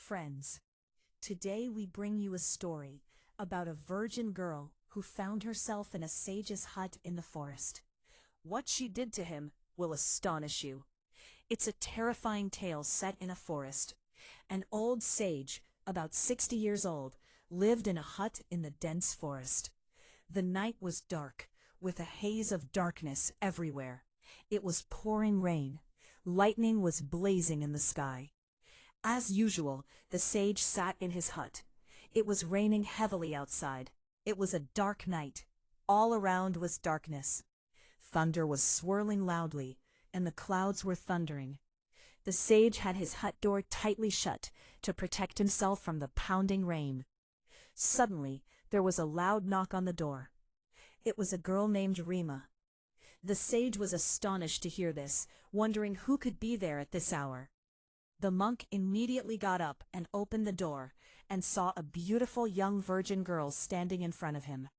friends. Today we bring you a story about a virgin girl who found herself in a sage's hut in the forest. What she did to him will astonish you. It's a terrifying tale set in a forest. An old sage, about 60 years old, lived in a hut in the dense forest. The night was dark, with a haze of darkness everywhere. It was pouring rain. Lightning was blazing in the sky. As usual, the sage sat in his hut. It was raining heavily outside. It was a dark night. All around was darkness. Thunder was swirling loudly, and the clouds were thundering. The sage had his hut door tightly shut to protect himself from the pounding rain. Suddenly, there was a loud knock on the door. It was a girl named Rima. The sage was astonished to hear this, wondering who could be there at this hour. The monk immediately got up and opened the door, and saw a beautiful young virgin girl standing in front of him.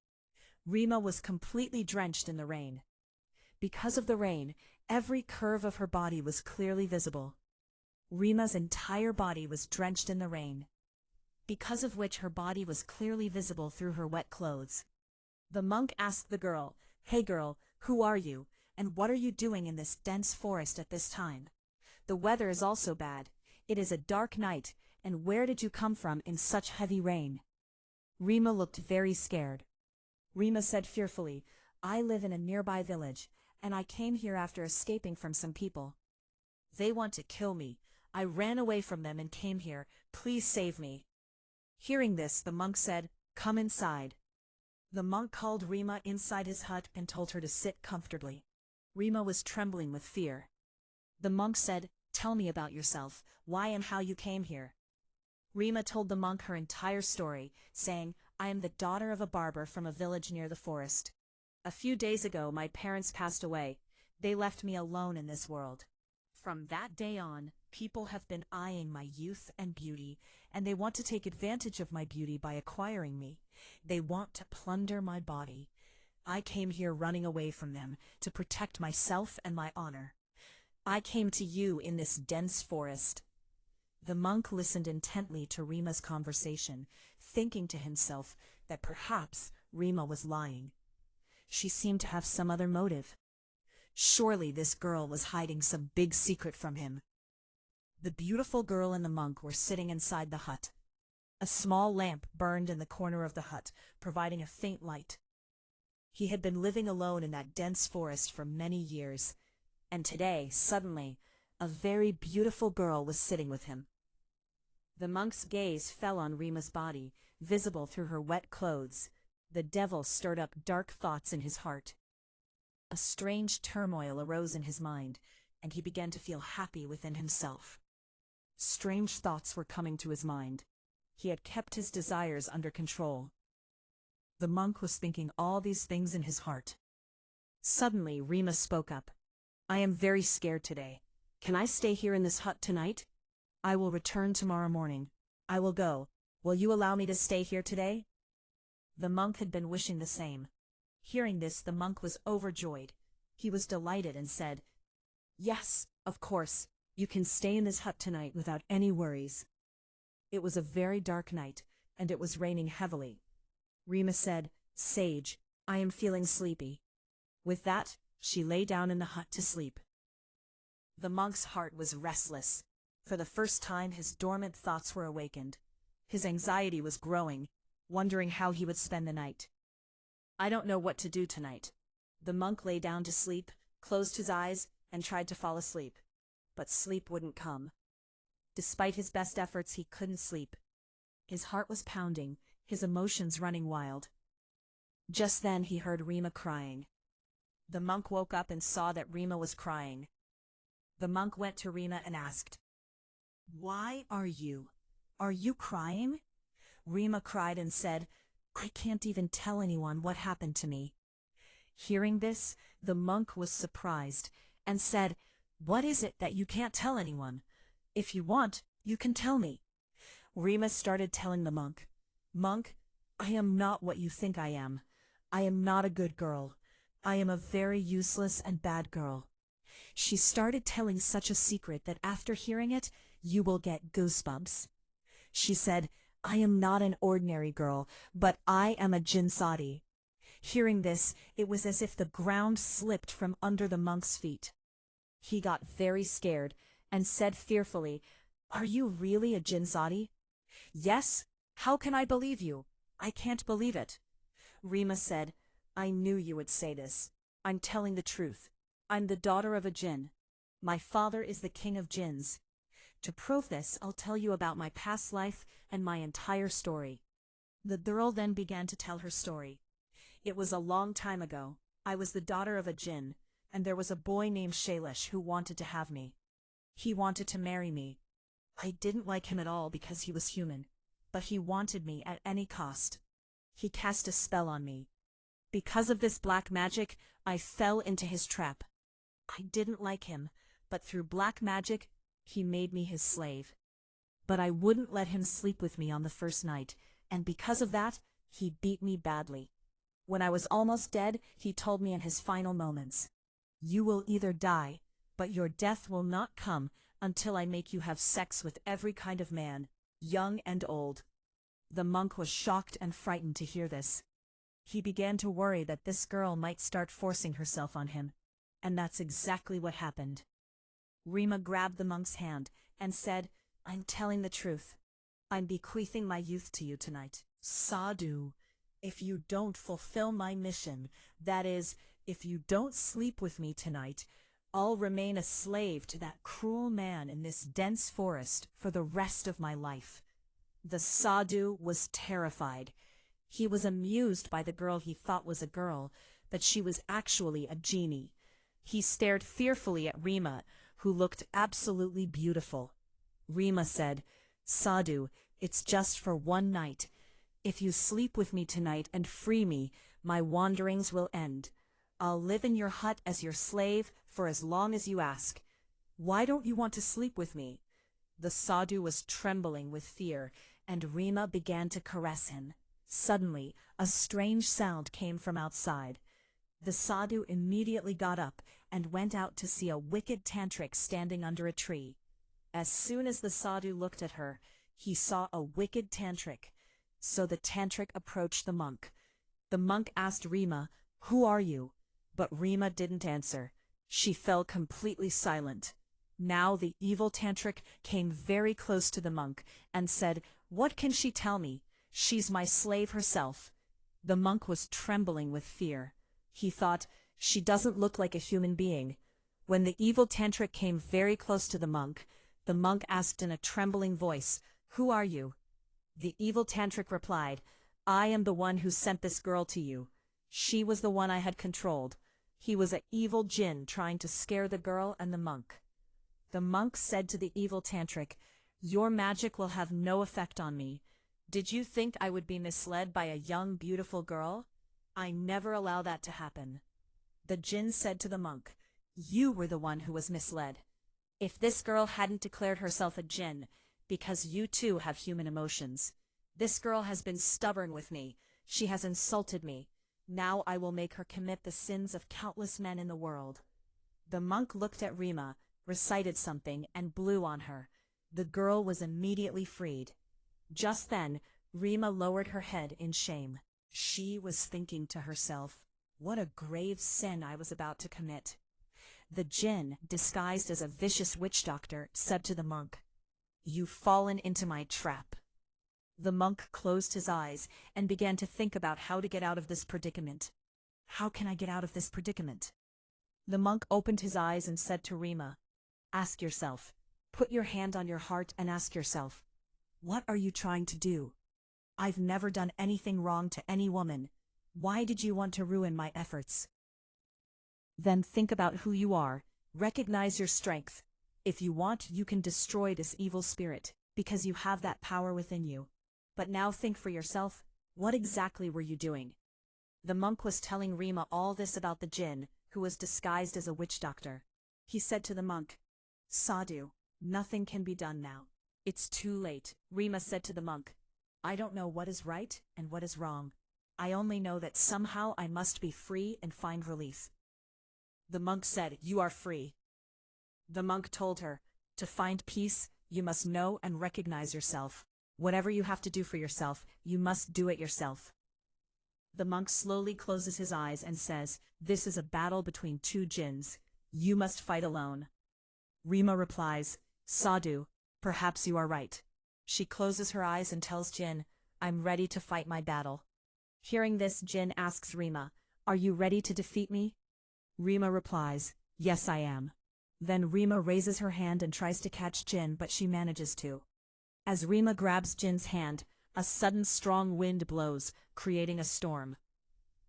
Rima was completely drenched in the rain. Because of the rain, every curve of her body was clearly visible. Rima's entire body was drenched in the rain, because of which her body was clearly visible through her wet clothes. The monk asked the girl, "Hey girl, who are you, and what are you doing in this dense forest at this time? The weather is also bad. It is a dark night, and where did you come from in such heavy rain?" Rima looked very scared. Rima said fearfully, "I live in a nearby village, and I came here after escaping from some people. They want to kill me. I ran away from them and came here. Please save me." Hearing this, the monk said, "Come inside." The monk called Rima inside his hut and told her to sit comfortably. Rima was trembling with fear. The monk said, "Tell me about yourself, why and how you came here." Rima told the monk her entire story, saying, "I am the daughter of a barber from a village near the forest. A few days ago my parents passed away. They left me alone in this world. From that day on, people have been eyeing my youth and beauty, and they want to take advantage of my beauty by acquiring me. They want to plunder my body. I came here running away from them to protect myself and my honor. I came to you in this dense forest." The monk listened intently to Rima's conversation, thinking to himself that perhaps Rima was lying. She seemed to have some other motive. Surely this girl was hiding some big secret from him. The beautiful girl and the monk were sitting inside the hut. A small lamp burned in the corner of the hut, providing a faint light. He had been living alone in that dense forest for many years, and today, suddenly, a very beautiful girl was sitting with him. The monk's gaze fell on Rima's body, visible through her wet clothes. The devil stirred up dark thoughts in his heart. A strange turmoil arose in his mind, and he began to feel happy within himself. Strange thoughts were coming to his mind. He had kept his desires under control. The monk was thinking all these things in his heart. Suddenly, Rima spoke up. "I am very scared today. Can I stay here in this hut tonight? I will return tomorrow morning. I will go. Will you allow me to stay here today?" The monk had been wishing the same. Hearing this, the monk was overjoyed. He was delighted and said, "Yes, of course, you can stay in this hut tonight without any worries." It was a very dark night, and it was raining heavily. Rima said, "Sage, I am feeling sleepy." With that, she lay down in the hut to sleep. The monk's heart was restless. For the first time, his dormant thoughts were awakened. His anxiety was growing, wondering how he would spend the night. "I don't know what to do tonight." The monk lay down to sleep, closed his eyes, and tried to fall asleep. But sleep wouldn't come. Despite his best efforts, he couldn't sleep. His heart was pounding, his emotions running wild. Just then he heard Rima crying. The monk woke up and saw that Rima was crying. The monk went to Rima and asked, "Why are you? Are you crying?" Rima cried and said, "I can't even tell anyone what happened to me." Hearing this, the monk was surprised and said, "What is it that you can't tell anyone? If you want, you can tell me." Rima started telling the monk, "Monk, I am not what you think I am. I am not a good girl. I am a very useless and bad girl." She started telling such a secret that after hearing it, you will get goosebumps. She said, "I am not an ordinary girl, but I am a Jinsati." Hearing this, it was as if the ground slipped from under the monk's feet. He got very scared and said fearfully, "Are you really a Jinsati?" "Yes. How can I believe you? I can't believe it." Rima said, "I knew you would say this. I'm telling the truth. I'm the daughter of a Jinn. My father is the king of Jinns. To prove this, I'll tell you about my past life and my entire story." The girl then began to tell her story. "It was a long time ago. I was the daughter of a Jinn, and there was a boy named Shailesh who wanted to have me. He wanted to marry me. I didn't like him at all because he was human, but he wanted me at any cost. He cast a spell on me. Because of this black magic, I fell into his trap. I didn't like him, but through black magic, he made me his slave. But I wouldn't let him sleep with me on the first night, and because of that, he beat me badly. When I was almost dead, he told me in his final moments, 'You will either die, but your death will not come until I make you have sex with every kind of man, young and old.'" The monk was shocked and frightened to hear this. He began to worry that this girl might start forcing herself on him, and that's exactly what happened. Rima grabbed the monk's hand and said, "I'm telling the truth. I'm bequeathing my youth to you tonight. Sadhu, if you don't fulfill my mission, that is, if you don't sleep with me tonight, I'll remain a slave to that cruel man in this dense forest for the rest of my life." The sadhu was terrified. He was amused by the girl he thought was a girl, but she was actually a genie. He stared fearfully at Rima, who looked absolutely beautiful. Rima said, "Sadhu, it's just for one night. If you sleep with me tonight and free me, my wanderings will end. I'll live in your hut as your slave for as long as you ask. Why don't you want to sleep with me?" The sadhu was trembling with fear, and Rima began to caress him. Suddenly, a strange sound came from outside. The sadhu immediately got up and went out to see a wicked tantric standing under a tree. As soon as the sadhu looked at her, he saw a wicked tantric. So the tantric approached the monk. The monk asked Rima, "Who are you?" But Rima didn't answer. She fell completely silent. Now the evil tantric came very close to the monk and said, "What can she tell me? She's my slave herself." The monk was trembling with fear. He thought, "She doesn't look like a human being." When the evil tantric came very close to the monk asked in a trembling voice, "Who are you?" The evil tantric replied, "I am the one who sent this girl to you. She was the one I had controlled. He was an evil jinn trying to scare the girl and the monk." The monk said to the evil tantric, "Your magic will have no effect on me. Did you think I would be misled by a young, beautiful girl? I never allow that to happen." The jinn said to the monk, "You were the one who was misled. If this girl hadn't declared herself a jinn, because you too have human emotions. This girl has been stubborn with me. She has insulted me. Now I will make her commit the sins of countless men in the world." The monk looked at Rima, recited something, and blew on her. The girl was immediately freed. Just then, Rima lowered her head in shame. She was thinking to herself, "What a grave sin I was about to commit." The jinn, disguised as a vicious witch doctor, said to the monk, "You've fallen into my trap." The monk closed his eyes and began to think about how to get out of this predicament. "How can I get out of this predicament?" The monk opened his eyes and said to Rima, "Ask yourself, put your hand on your heart and ask yourself, what are you trying to do? I've never done anything wrong to any woman. Why did you want to ruin my efforts?" Then think about who you are, recognize your strength. If you want, you can destroy this evil spirit, because you have that power within you. But now think for yourself, what exactly were you doing? The monk was telling Rima all this about the jinn, who was disguised as a witch doctor. He said to the monk, "Sadhu, nothing can be done now. It's too late." Rima said to the monk, "I don't know what is right and what is wrong. I only know that somehow I must be free and find relief." The monk said, "You are free." The monk told her, "To find peace, you must know and recognize yourself. Whatever you have to do for yourself, you must do it yourself. The monk slowly closes his eyes and says, "This is a battle between two jinns. You must fight alone." Rima replies, "Sadhu, perhaps you are right." She closes her eyes and tells Jinn, "I'm ready to fight my battle." Hearing this, Jinn asks Rima, "Are you ready to defeat me?" Rima replies, "Yes, I am." Then Rima raises her hand and tries to catch Jinn, but she manages to. As Rima grabs Jinn's hand, a sudden strong wind blows, creating a storm.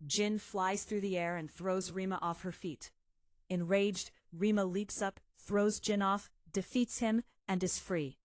Jinn flies through the air and throws Rima off her feet. Enraged, Rima leaps up, throws Jinn off, defeats him, and is free.